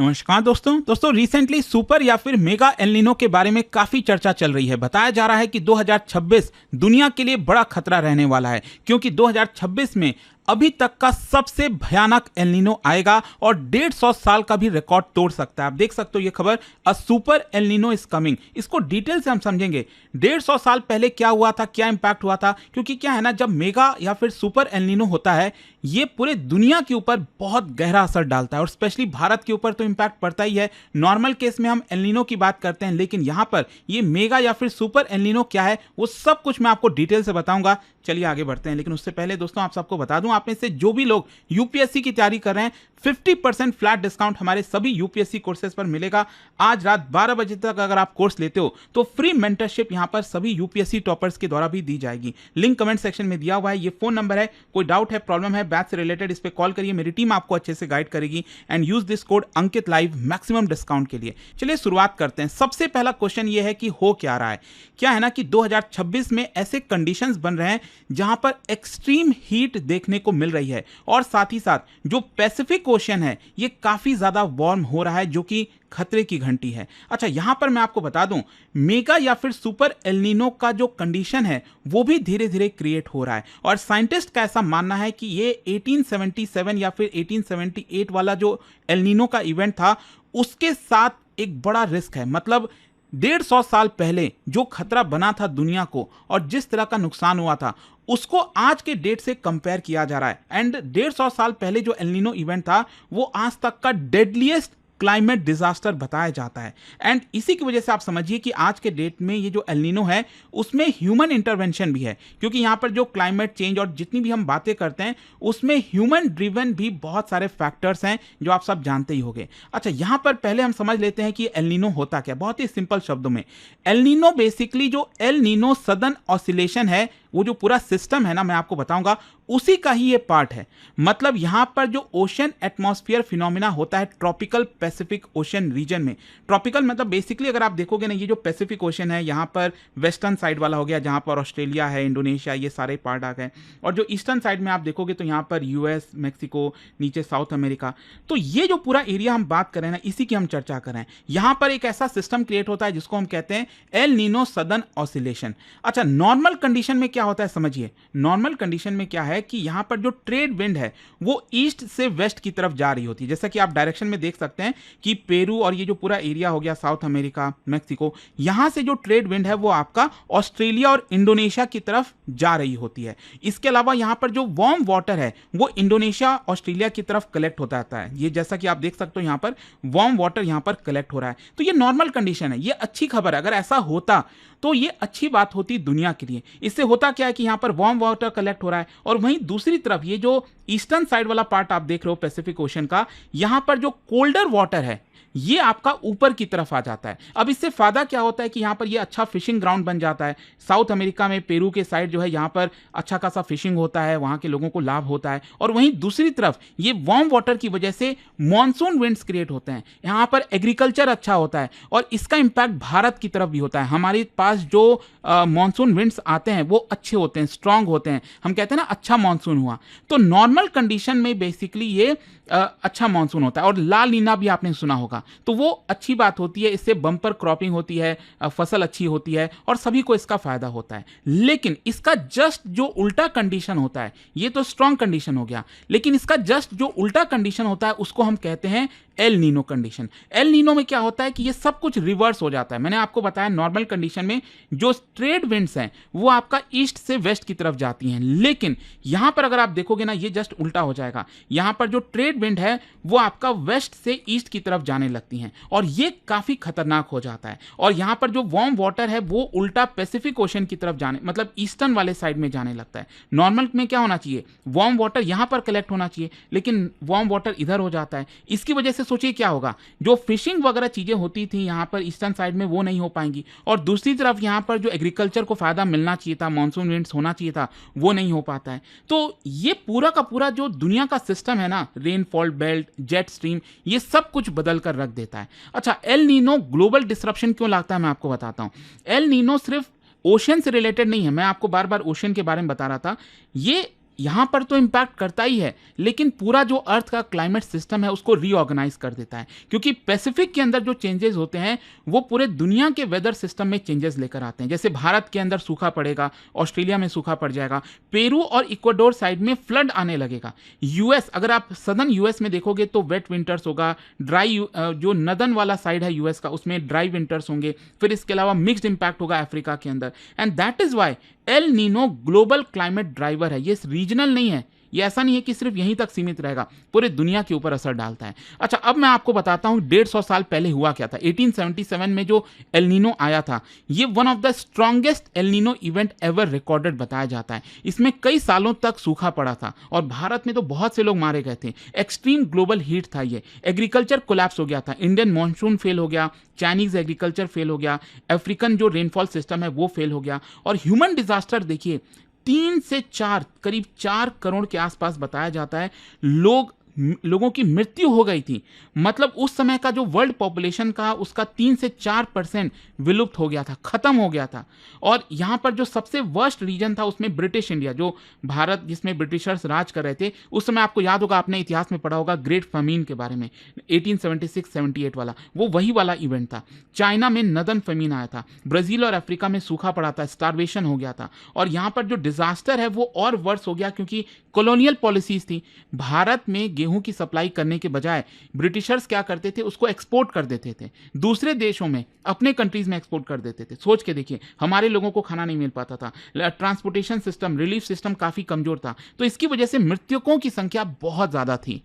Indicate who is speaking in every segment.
Speaker 1: नमस्कार दोस्तों recently super या फिर मेगा एल नीनो के बारे में काफी चर्चा चल रही है। बताया जा रहा है कि 2026 दुनिया के लिए बड़ा खतरा रहने वाला है, क्योंकि 2026 में अभी तक का सबसे भयानक एल नीनो आएगा और 150 साल का भी रिकॉर्ड तोड़ सकता है। आप देख सकते हो ये खबर, a super El Nino is coming. इसको डिटेल से हम समझेंगे 150 साल पहले क्या हुआ था, क्या इंपैक्ट हुआ था। क्योंकि क्या है ना, जब मेगा या फिर सुपर एल नीनो होता है ये पूरे दुनिया के ऊपर बहुत गहरा असर डालता है और स्पेशली भारत के ऊपर तो इंपैक्ट पड़ता ही है। नॉर्मल केस में हम एल नीनो की बात करते हैं, लेकिन यहां पर ये मेगा या फिर सुपर एल नीनो क्या है वो सब कुछ मैं आपको डिटेल से बताऊंगा। चलिए आगे बढ़ते हैं, लेकिन उससे पहले दोस्तों आप सबको बता दूं, आप में से जो भी लोग यूपीएससी की तैयारी कर रहे हैं 50% फ्लैट डिस्काउंट हमारे सभी यूपीएससी कोर्सेज पर मिलेगा। आज रात 12 बजे तक अगर आप कोर्स लेते हो तो फ्री मेंटरशिप यहां पर सभी यूपीएससी टॉपर्स के द्वारा भी दी जाएगी। लिंक कमेंट सेक्शन में दिया हुआ है। ये फोन नंबर है, कोई डाउट है, प्रॉब्लम है बैच से रिलेटेड, इस पर कॉल करिए, मेरी टीम आपको अच्छे से गाइड करेगी। And use this code Ankit live maximum discount के लिए। चलिए शुरुआत करते हैं। सबसे पहला क्वेश्चन ये है कि हो क्या रहा है। क्या है ना कि 2026 में ऐसे कंडीशंस बन रहे हैं जहां पर एक्सट्रीम हीट देखने को मिल रही है और साथ ही साथ जो पैसिफिक ओशन है ये काफी ज्यादा वार्म हो रहा है, जो कि खतरे की घंटी है। अच्छा, यहां पर मैं आपको बता दूं, मेगा या फिर सुपर एल नीनो का जो कंडीशन है वो भी धीरे धीरे क्रिएट हो रहा है और साइंटिस्ट का ऐसा मानना है कि ये 1877 या फिर 1878 वाला जो एल नीनो का इवेंट था उसके साथ एक बड़ा रिस्क है। मतलब 150 साल पहले जो खतरा बना था दुनिया को और जिस तरह का नुकसान हुआ था उसको आज के डेट से कंपेयर किया जा रहा है। एंड 150 साल पहले जो एल नीनो इवेंट था वो आज तक का डेडलीस्ट क्लाइमेट डिजास्टर बताया जाता है। एंड इसी की वजह से आप समझिए कि आज के डेट में ये जो एल नीनो है उसमें ह्यूमन इंटरवेंशन भी है, क्योंकि यहां पर जो क्लाइमेट चेंज और जितनी भी हम बातें करते हैं उसमें ह्यूमन ड्रिवन भी बहुत सारे फैक्टर्स हैं जो आप सब जानते ही होंगे। अच्छा, यहां पर पहले हम समझ लेते हैं कि एल नीनो होता क्या। बहुत ही सिंपल शब्दों में, एल नीनो बेसिकली जो एल नीनो सदर्न ऑसिलेशन है, वो जो पूरा सिस्टम है ना, मैं आपको बताऊंगा उसी का ही ये पार्ट है। मतलब यहां पर जो ओशन एटमॉस्फेयर फिनोमिना होता है ट्रॉपिकल पैसिफिक ओशन रीजन में, ट्रॉपिकल मतलब बेसिकली अगर आप देखोगे ना, ये जो पैसिफिक ओशन है यहां पर वेस्टर्न साइड वाला हो गया जहां पर ऑस्ट्रेलिया है, इंडोनेशिया, ये सारे पार्ट आ गए। और जो ईस्टर्न साइड में आप देखोगे तो यहां पर यूएस, मैक्सिको, नीचे साउथ अमेरिका। तो ये जो पूरा एरिया हम बात करें ना, इसी की हम चर्चा करें। यहां पर एक ऐसा सिस्टम क्रिएट होता है जिसको हम कहते हैं एल नीनो सदर्न ऑसिलेशन। अच्छा, नॉर्मल कंडीशन में क्या होता है समझिए। नॉर्मल कंडीशन में क्या है कि यहां पर जो ट्रेड विंड है वो ईस्ट से वेस्ट की तरफ जा रही होती है। जैसा कि आप डायरेक्शन में देख सकते हैं कि पेरू और ये जो पूरा एरिया हो गया साउथ अमेरिका, मैक्सिको, यहां से जो ट्रेड विंड है वो आपका ऑस्ट्रेलिया और इंडोनेशिया की तरफ जा रही होती है। इसके अलावा यहां पर जो वार्म वाटर है वो इंडोनेशिया, ऑस्ट्रेलिया की तरफ कलेक्ट होता रहता है। ये जैसा कि आप देख सकते हो यहां पर वार्म वाटर यहां पर कलेक्ट हो रहा है। तो ये नॉर्मल कंडीशन है, ये अच्छी खबर है। अगर ऐसा होता तो ये अच्छी बात होती दुनिया के लिए। इससे होता क्या है कि यहां पर वार्म वाटर कलेक्ट हो रहा है और वहीं दूसरी तरफ ये जो ईस्टर्न साइड वाला पार्ट आप देख रहे हो पैसिफिक ओशन का, यहां पर जो कोल्डर वाटर है ये आपका ऊपर की तरफ आ जाता है। अब इससे फायदा क्या होता है कि यहां पर ये अच्छा फिशिंग ग्राउंड बन जाता है। साउथ अमेरिका में पेरू के साइड जो है यहां पर अच्छा खासा फिशिंग होता है, वहां के लोगों को लाभ होता है। और वहीं दूसरी तरफ ये वार्म वाटर की वजह से मॉनसून विंड्स क्रिएट होते हैं, यहां पर एग्रीकल्चर अच्छा होता है और इसका इंपैक्ट भारत की तरफ भी होता है। हमारे पास जो मॉनसून विंड्स आते हैं वो अच्छे होते हैं, स्ट्रांग होते हैं। हम कहते हैं ना अच्छा मॉनसून हुआ। तो नॉर्मल कंडीशन में बेसिकली ये अच्छा मॉनसून होता है। और ला नीना भी आपने सुना होगा, तो वो अच्छी बात होती है। इससे बम्पर क्रॉपिंग होती है, फसल अच्छी होती है और सभी को इसका फायदा होता है। लेकिन इसका जस्ट जो उल्टा कंडीशन होता है, ये तो स्ट्रांग कंडीशन हो गया, लेकिन इसका जस्ट जो उल्टा कंडीशन होता है उसको हम कहते हैं El Nino condition. El Nino में क्या होता है कि ये सब कुछ रिवर्स हो जाता है। मैंने आपको बताया नॉर्मल कंडीशन में जो ट्रेड विंड्स हैं वो आपका ईस्ट से वेस्ट की तरफ जाती हैं, लेकिन यहां पर अगर आप देखोगे ना ये जस्ट उल्टा हो जाएगा। यहां पर जो ट्रेड विंड है वो आपका वेस्ट से ईस्ट की तरफ जाने लगती हैं और ये काफी खतरनाक हो जाता है। और यहां पर जो वार्म वाटर है वो उल्टा पैसिफिक ओशन की तरफ जाने, मतलब ईस्टर्न वाले साइड में जाने लगता है। नॉर्मल में क्या होना चाहिए, वार्म वाटर यहां पर कलेक्ट होना चाहिए, लेकिन वार्म वाटर इधर हो जाता है। इसकी वजह से सोचिए क्या होगा, जो फिशिंग वगैरह चीजें होती थी यहां पर ईस्टर्न साइड में वो नहीं हो पाएंगी और दूसरी तरफ यहां पर जो एग्रीकल्चर को फायदा मिलना चाहिए था, मॉनसून विंड्स होना चाहिए था, वो नहीं हो पाता है। तो ये पूरा का पूरा जो दुनिया का सिस्टम है ना, रेनफॉल बेल्ट, जेट स्ट्रीम, ये सब कुछ बदल कर रख देता है। अच्छा, एल नीनो ग्लोबल डिसरप्शन क्यों लगता है मैं आपको बताता हूं। एल नीनो सिर्फ ओशन से रिलेटेड नहीं है, मैं आपको बार बार ओशन के बारे में बता रहा था। ये यहाँ पर तो इम्पैक्ट करता ही है, लेकिन पूरा जो अर्थ का क्लाइमेट सिस्टम है उसको रीऑर्गेनाइज कर देता है, क्योंकि पैसिफिक के अंदर जो चेंजेस होते हैं वो पूरे दुनिया के वेदर सिस्टम में चेंजेस लेकर आते हैं। जैसे भारत के अंदर सूखा पड़ेगा, ऑस्ट्रेलिया में सूखा पड़ जाएगा, पेरू और इक्वाडोर साइड में फ्लड आने लगेगा। यूएस, अगर आप सदर्न यूएस में देखोगे तो वेट विंटर्स होगा, ड्राई जो नदन वाला साइड है यूएस का उसमें ड्राई विंटर्स होंगे, फिर इसके अलावा मिक्स्ड इंपैक्ट होगा अफ्रीका के अंदर। And that is why El Nino global climate driver है। ये रीजनल नहीं है, ये ऐसा नहीं है कि सिर्फ यहीं तक सीमित रहेगा, पूरे दुनिया के ऊपर असर डालता है। अच्छा, अब मैं आपको बताता हूं 150 साल पहले हुआ क्या था। 1877 में जो एल नीनो आया था, ये one of the strongest El Nino event ever recorded बताया जाता है। इसमें कई सालों तक सूखा पड़ा था और भारत में तो बहुत से लोग मारे गए थे। एक्सट्रीम ग्लोबल हीट था ये, एग्रीकल्चर कोलैप्स हो गया था, इंडियन मॉनसून फेल हो गया, चाइनीज एग्रीकल्चर फेल हो गया, अफ्रीकन जो रेनफॉल सिस्टम है वो फेल हो गया, और ह्यूमन डिजास्टर देखिए 3 से 4, करीब 4 करोड़ के आसपास बताया जाता है लोगों की मृत्यु हो गई थी। मतलब उस समय का जो वर्ल्ड पॉपुलेशन का उसका 3 से 4% विलुप्त हो गया था, खत्म हो गया था। और यहाँ पर जो सबसे वर्स्ट रीजन था उसमें ब्रिटिश इंडिया, जो भारत जिसमें ब्रिटिशर्स राज कर रहे थे उस समय, आपको याद होगा, आपने इतिहास में पढ़ा होगा ग्रेट फमीन के बारे में, 1876-78 वाला, वो वही वाला इवेंट था। चाइना में नदन फमीन आया था, ब्राजील और अफ्रीका में सूखा पड़ा था, स्टारवेशन हो गया था। और यहाँ पर जो डिजास्टर है वो और वर्स हो गया क्योंकि कॉलोनियल पॉलिसीज थी। भारत में गेहूं की सप्लाई करने के बजाय ब्रिटिशर्स क्या करते थे, उसको एक्सपोर्ट कर देते थे दूसरे देशों में, अपने कंट्रीज में एक्सपोर्ट कर देते थे। सोच के देखिए, हमारे लोगों को खाना नहीं मिल पाता था, ट्रांसपोर्टेशन सिस्टम, रिलीफ सिस्टम काफी कमजोर था, तो इसकी वजह से मृतकों की संख्या बहुत ज्यादा थी।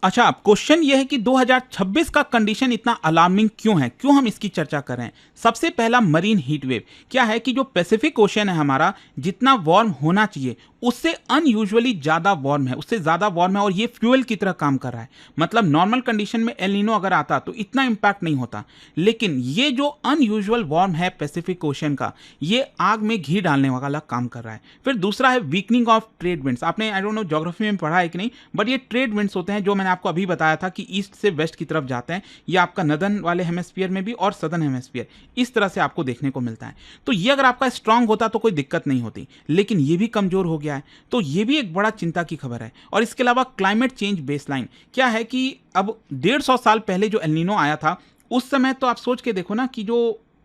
Speaker 1: अच्छा, अब क्वेश्चन यह है कि 2026 का कंडीशन इतना अलार्मिंग क्यों है, क्यों हम इसकी चर्चा कर रहे हैं। सबसे पहला मरीन हीट वेव क्या है कि जो पैसिफिक ओशन है हमारा, जितना वार्म होना चाहिए उससे अनयूजुअली ज़्यादा वार्म है, उससे ज़्यादा वार्म है, और ये फ्यूल की तरह काम कर रहा है। मतलब नॉर्मल कंडीशन में एल नीनो अगर आता तो इतना इंपैक्ट नहीं होता, लेकिन ये जो अनयूजुअल वार्म है पैसिफिक ओशन का, ये आग में घी डालने वाला काम कर रहा है। फिर दूसरा है वीकनिंग ऑफ ट्रेड विंड्स। आपने आई डोंट नो ज्योग्राफी में पढ़ा है कि नहीं, बट ये ट्रेड विंड्स होते हैं जो मैंने आपको अभी बताया था कि ईस्ट से वेस्ट की तरफ जाते हैं। ये आपका नदन वाले हेमिस्फीयर में भी और सदर्न हेमिस्फीयर, इस तरह से आपको देखने को मिलता है। तो ये अगर आपका स्ट्रांग होता तो कोई दिक्कत नहीं होती, लेकिन ये भी कमजोर हो गया है, तो ये भी एक बड़ा चिंता की खबर है। और इसके अलावा क्लाइमेट चेंज बेसलाइन क्या है कि अब 150 साल पहले जो एल नीनो आया था उस समय तो आप सोच के देखो ना कि जो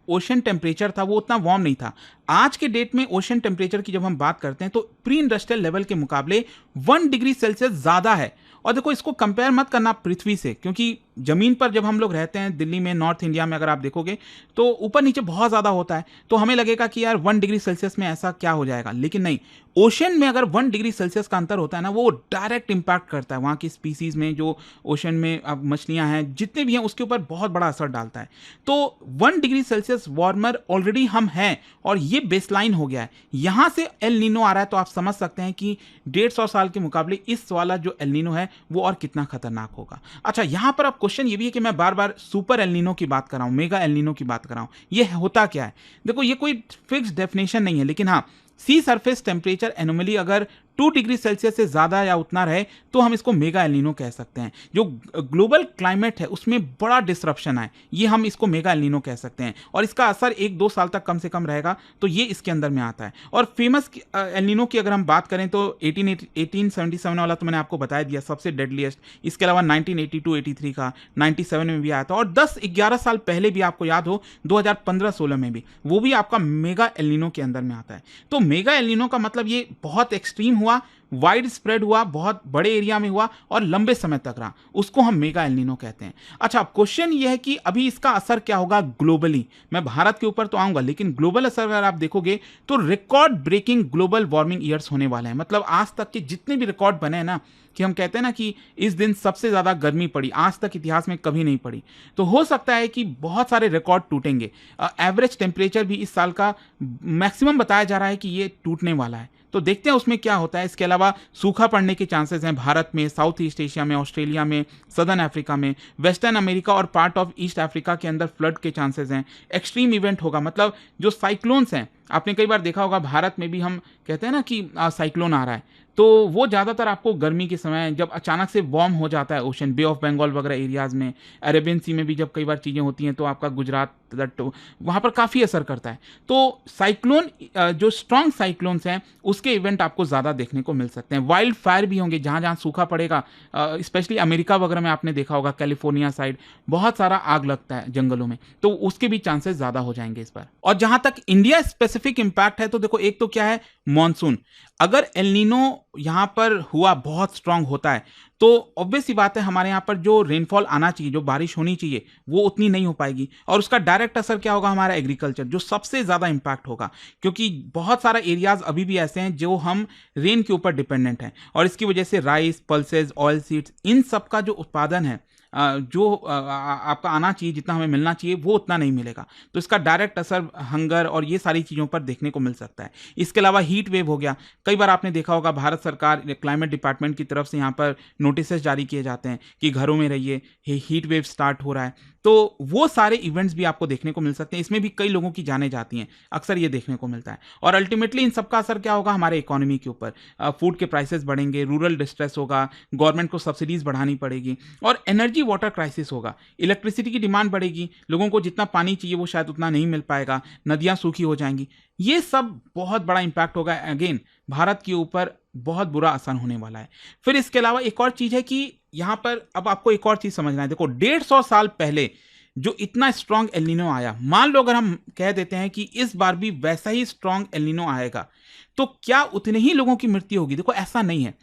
Speaker 1: ओशन टेम्परेचर था वो उतना वार्म नहीं था। आज के डेट में ओशन टेम्परेचर की जब हम बात करते हैं तो प्री इंडस्ट्रियल लेवल के मुकाबले 1 डिग्री सेल्सियस ज़्यादा है। और देखो, इसको कंपेयर मत करना पृथ्वी से, क्योंकि ज़मीन पर जब हम लोग रहते हैं दिल्ली में, नॉर्थ इंडिया में अगर आप देखोगे तो ऊपर नीचे बहुत ज़्यादा होता है, तो हमें लगेगा कि यार 1 डिग्री सेल्सियस में ऐसा क्या हो जाएगा, लेकिन नहीं, ओशन में अगर 1 डिग्री सेल्सियस का अंतर होता है ना, वो डायरेक्ट इंपैक्ट करता है वहाँ की स्पीसीज़ में, जो ओशन में अब मछलियाँ हैं जितने भी हैं उसके ऊपर बहुत बड़ा असर डालता है। तो 1 डिग्री सेल्सियस वार्मर ऑलरेडी हम हैं और ये बेसलाइन हो गया है। यहाँ से एल नीनो आ रहा है तो आप समझ सकते हैं कि 150 साल के मुकाबले इस वाला जो एल नीनो है वो और कितना खतरनाक होगा। अच्छा, यहाँ पर अब क्वेश्चन ये भी है कि मैं बार बार सुपर एल नीनो की बात कर रहा हूँ, मेगा एल नीनो की बात कर रहा हूँ, ये होता क्या है। देखो, ये कोई फिक्स डेफिनेशन नहीं है, लेकिन हाँ, सी सरफेस टेम्परेचर एनोमली अगर 2 डिग्री सेल्सियस से ज़्यादा या उतना रहे तो हम इसको मेगा एल नीनो कह सकते हैं। जो ग्लोबल क्लाइमेट है उसमें बड़ा डिसरप्शन है, ये हम इसको मेगा एल नीनो कह सकते हैं, और इसका असर 1-2 साल तक कम से कम रहेगा, तो ये इसके अंदर में आता है। और फेमस एल नीनो की अगर हम बात करें तो 1877 वाला तो मैंने आपको बता दिया, सबसे डेडलीस्ट। इसके अलावा 1982-83 का, 97 में भी आया था, और 10-11 साल पहले भी आपको याद हो 2015-16 में भी, वो भी आपका मेगा एल नीनो के अंदर में आता है। तो मेगा एल नीनो का मतलब ये बहुत एक्सट्रीम हुआ, वाइड स्प्रेड हुआ, बहुत बड़े एरिया में हुआ और लंबे समय तक रहा, उसको हम मेगा एल नीनो कहते हैं। अच्छा, अब क्वेश्चन ये है कि अभी इसका असर क्या होगा ग्लोबली। मैं भारत के ऊपर तो आऊंगा, लेकिन ग्लोबल असर अगर आप देखोगे तो record breaking global warming years होने वाले हैं। मतलब आज तक के जितने भी रिकॉर्ड बने हैं ना, कि हम कहते हैं ना कि इस दिन सबसे ज़्यादा गर्मी पड़ी, आज तक इतिहास में कभी नहीं पड़ी, तो हो सकता है कि बहुत सारे रिकॉर्ड टूटेंगे। एवरेज टेम्परेचर भी इस साल का मैक्सिमम बताया जा रहा है कि ये टूटने वाला है, तो देखते हैं उसमें क्या होता है। इसके अलावा सूखा पड़ने के चांसेस हैं भारत में, साउथ ईस्ट एशिया में, ऑस्ट्रेलिया में, सदर्न अफ्रीका में, वेस्टर्न अमेरिका और पार्ट ऑफ ईस्ट अफ्रीका के अंदर फ्लड के चांसेस हैं। एक्सट्रीम इवेंट होगा, मतलब जो साइक्लोन्स हैं आपने कई बार देखा होगा भारत में भी हम कहते हैं ना कि साइक्लोन आ रहा है, तो वो ज़्यादातर आपको गर्मी के समय जब अचानक से वार्म हो जाता है ओशन, बे ऑफ बंगाल वगैरह एरियाज़ में, अरेबियन सी में भी जब कई बार चीज़ें होती हैं तो आपका गुजरात तट वहाँ पर काफ़ी असर करता है। तो साइक्लोन जो स्ट्रॉन्ग साइक्लोन्स हैं उसके इवेंट आपको ज़्यादा देखने को मिल सकते हैं। वाइल्ड फायर भी होंगे जहाँ जहाँ सूखा पड़ेगा, स्पेशली अमेरिका वगैरह में आपने देखा होगा, कैलिफोर्निया साइड बहुत सारा आग लगता है जंगलों में, तो उसके भी चांसेस ज़्यादा हो जाएंगे इस बार। और जहाँ तक इंडिया स्पेसिफिक इम्पैक्ट है तो देखो, एक तो क्या है मॉनसून, अगर एल नीनो यहाँ पर हुआ बहुत स्ट्रांग होता है तो ऑब्वियस सी बात है हमारे यहाँ पर जो रेनफॉल आना चाहिए, जो बारिश होनी चाहिए, वो उतनी नहीं हो पाएगी और उसका डायरेक्ट असर क्या होगा, हमारा एग्रीकल्चर जो सबसे ज़्यादा इंपैक्ट होगा, क्योंकि बहुत सारा एरियाज अभी भी ऐसे हैं जो हम रेन के ऊपर डिपेंडेंट हैं और इसकी वजह से राइस, पल्सेस, ऑयल सीड्स, इन सब का जो उत्पादन है, जो आपका आना चाहिए, जितना हमें मिलना चाहिए, वो उतना नहीं मिलेगा। तो इसका डायरेक्ट असर हंगर और ये सारी चीज़ों पर देखने को मिल सकता है। इसके अलावा हीट वेव हो गया, कई बार आपने देखा होगा भारत सरकार क्लाइमेट डिपार्टमेंट की तरफ से यहाँ पर नोटिस जारी किए जाते हैं कि घरों में रहिए, हीट वेव स्टार्ट हो रहा है, तो वो सारे इवेंट्स भी आपको देखने को मिल सकते हैं। इसमें भी कई लोगों की जानें जाती हैं, अक्सर ये देखने को मिलता है। और अल्टीमेटली इन सबका असर क्या होगा, हमारे इकोनॉमी के ऊपर, फूड के प्राइसेस बढ़ेंगे, रूरल डिस्ट्रेस होगा, गवर्नमेंट को सब्सिडीज बढ़ानी पड़ेगी और एनर्जी वाटर क्राइसिस होगा, इलेक्ट्रिसिटी की डिमांड बढ़ेगी, लोगों को जितना पानी चाहिए वो शायद उतना नहीं मिल पाएगा, नदियाँ सूखी हो जाएंगी, ये सब बहुत बड़ा इंपैक्ट होगा। अगेन भारत के ऊपर बहुत बुरा असर होने वाला है। फिर इसके अलावा एक और चीज़ है कि यहाँ पर अब आपको एक और चीज़ समझना है। देखो 150 साल पहले जो इतना स्ट्रॉन्ग एल नीनो आया, मान लो अगर हम कह देते हैं कि इस बार भी वैसा ही स्ट्रॉन्ग एल नीनो आएगा तो क्या उतने ही लोगों की मृत्यु होगी? देखो ऐसा नहीं है।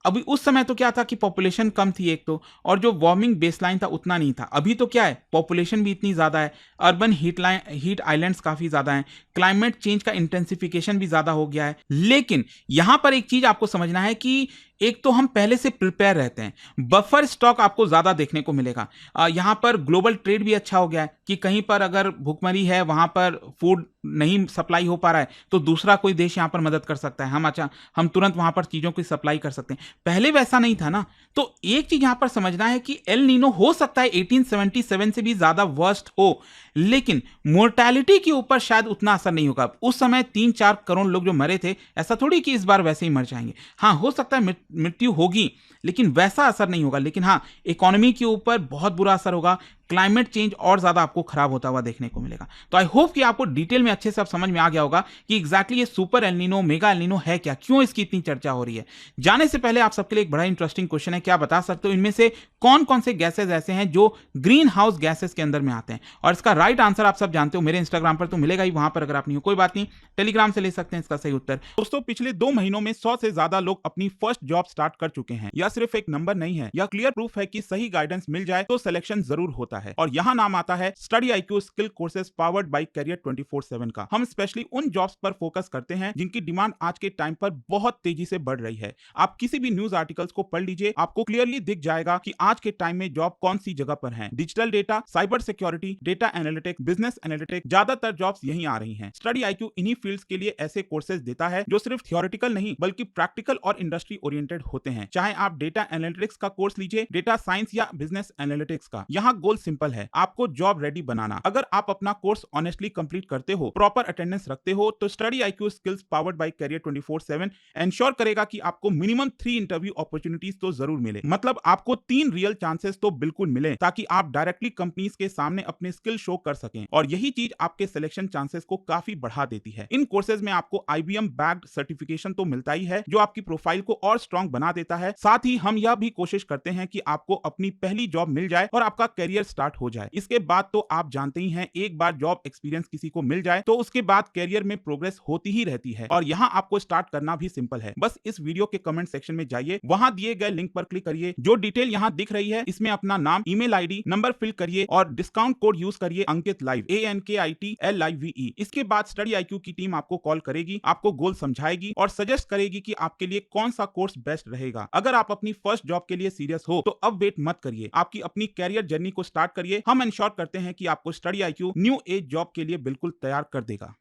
Speaker 1: अभी उस समय तो क्या था कि पॉपुलेशन कम थी एक तो, और जो वार्मिंग बेसलाइन था उतना नहीं था। अभी तो क्या है, पॉपुलेशन भी इतनी ज़्यादा है, अर्बन हीट आइलैंड्स काफ़ी ज़्यादा हैं, क्लाइमेट चेंज का इंटेंसिफिकेशन भी ज़्यादा हो गया है। लेकिन यहाँ पर एक चीज़ आपको समझना है कि एक तो हम पहले से प्रिपेयर रहते हैं, बफर स्टॉक आपको ज़्यादा देखने को मिलेगा। यहाँ पर ग्लोबल ट्रेड भी अच्छा हो गया है कि कहीं पर अगर भुखमरी है, वहाँ पर फूड नहीं सप्लाई हो पा रहा है तो दूसरा कोई देश यहाँ पर मदद कर सकता है, हम तुरंत वहाँ पर चीज़ों की सप्लाई कर सकते हैं। पहले वैसा नहीं था ना। तो एक चीज़ यहाँ पर समझना है कि एल नीनो हो सकता है 1877 से भी ज़्यादा वर्स्ट हो, लेकिन मोर्टैलिटी के ऊपर शायद उतना असर नहीं होगा। उस समय 3-4 करोड़ लोग जो मरे थे, ऐसा थोड़ी कि इस बार वैसे ही मर जाएंगे। हाँ, हो सकता है मृत्यु होगी लेकिन वैसा असर नहीं होगा। लेकिन हाँ, इकोनॉमी के ऊपर बहुत बुरा असर होगा, क्लाइमेट चेंज और ज़्यादा आपको खराब होता हुआ देखने को मिलेगा। तो आई होप कि आपको डिटेल में अच्छे से अब समझ में आ गया होगा कि एग्जैक्टली ये super El Nino, mega El Nino है क्या, क्यों इसकी इतनी चर्चा हो रही है। जाने से पहले आप सबके लिए एक बड़ा इंटरेस्टिंग क्वेश्चन है, क्या बता सकते हो इनमें से कौन कौन से गैसेज ऐसे हैं जो ग्रीन हाउस गैसेज के अंदर में आते हैं? और इसका राइट आंसर आप सब जानते हो, मेरे इंस्टाग्राम पर तो मिलेगा ही, वहां पर अगर आप नहीं हो कोई बात नहीं, टेलीग्राम से ले सकते हैं इसका सही उत्तर।
Speaker 2: दोस्तों, पिछले 2 महीनों में 100 से ज्यादा लोग अपनी फर्स्ट जॉब स्टार्ट कर चुके हैं। यह सिर्फ एक नंबर नहीं है, यह क्लियर प्रूफ है कि सही गाइडेंस मिल जाए तो सिलेक्शन जरूर होता है। और यहाँ नाम आता है study IQ skill courses powered by career 24/7 का। हम स्पेशली उन जॉब्स पर फोकस करते हैं जिनकी डिमांड आज के टाइम पर बहुत तेजी से बढ़ रही है। आप किसी भी न्यूज आर्टिकल्स को पढ़ लीजिए, आपको क्लियरली दिख जाएगा कि आज के टाइम में जॉब कौन सी जगह पर है। Digital data, cyber security, data analytics, business analytics, ज्यादातर जॉब्स यहीं आ रही हैं। स्टडी IQ इन्हीं फील्ड्स के लिए ऐसे कोर्सेज देता है जो सिर्फ थियोरेटिकल नहीं बल्कि प्रैक्टिकल और इंडस्ट्री ओरिएंटेड होते हैं। चाहे आप डेटा एनालिटिक्स का कोर्स लीजिए, डेटा साइंस या बिजनेस एनालिटिक्स का, यहाँ गोल सिंपल है, आपको जॉब रेडी बनाना। अगर आप अपना कोर्स ऑनेस्टली कंप्लीट करते हो, प्रॉपर अटेंडेंस रखते हो, तो study IQ skills powered by career 24/7 ensure करेगा कि आपको मिनिमम 3 इंटरव्यू अपॉर्चुनिटीज तो जरूर मिले। मतलब आपको 3 रियल चांसेस तो बिल्कुल मिले ताकि आप डायरेक्टली कंपनीज के सामने अपने स्किल शो कर सकें। और यही चीज आपके सिलेक्शन चांसेस को काफी बढ़ा देती है। इन कोर्सेज में आपको IBM बैक्ड सर्टिफिकेशन तो मिलता ही है जो आपकी प्रोफाइल को और स्ट्रॉन्ग बना देता है। साथ ही हम यह भी कोशिश करते हैं कि आपको अपनी पहली जॉब मिल जाए और आपका करियर स्टार्ट हो जाए। इसके बाद तो आप जानते ही हैं, एक बार जॉब एक्सपीरियंस किसी को मिल जाए तो उसके बाद करियर में प्रोग्रेस होती ही रहती है। और यहाँ आपको स्टार्ट करना भी सिंपल है, बस इस वीडियो के कमेंट सेक्शन में जाइए, वहां दिए गए लिंक पर क्लिक करिए, जो डिटेल यहाँ दिख रही है इसमें अपना नाम, ईमेल ID, नंबर फिल करिए और डिस्काउंट कोड यूज करिए अंकित लाइव, ANKITLIVE। इसके बाद स्टडी IQ की टीम आपको कॉल करेगी, आपको गोल समझाएगी और सजेस्ट करेगी कि आपके लिए कौन सा कोर्स बेस्ट रहेगा। अगर आप अपनी फर्स्ट जॉब के लिए सीरियस हो तो अब वेट मत करिए, आपकी अपनी कैरियर जर्नी को स्टार्ट करिए। हम इंश्योर करते हैं कि आपको study IQ new age job के लिए बिल्कुल तैयार कर देगा।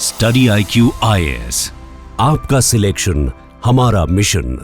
Speaker 3: स्टडी IQ IAS, आपका सिलेक्शन हमारा मिशन।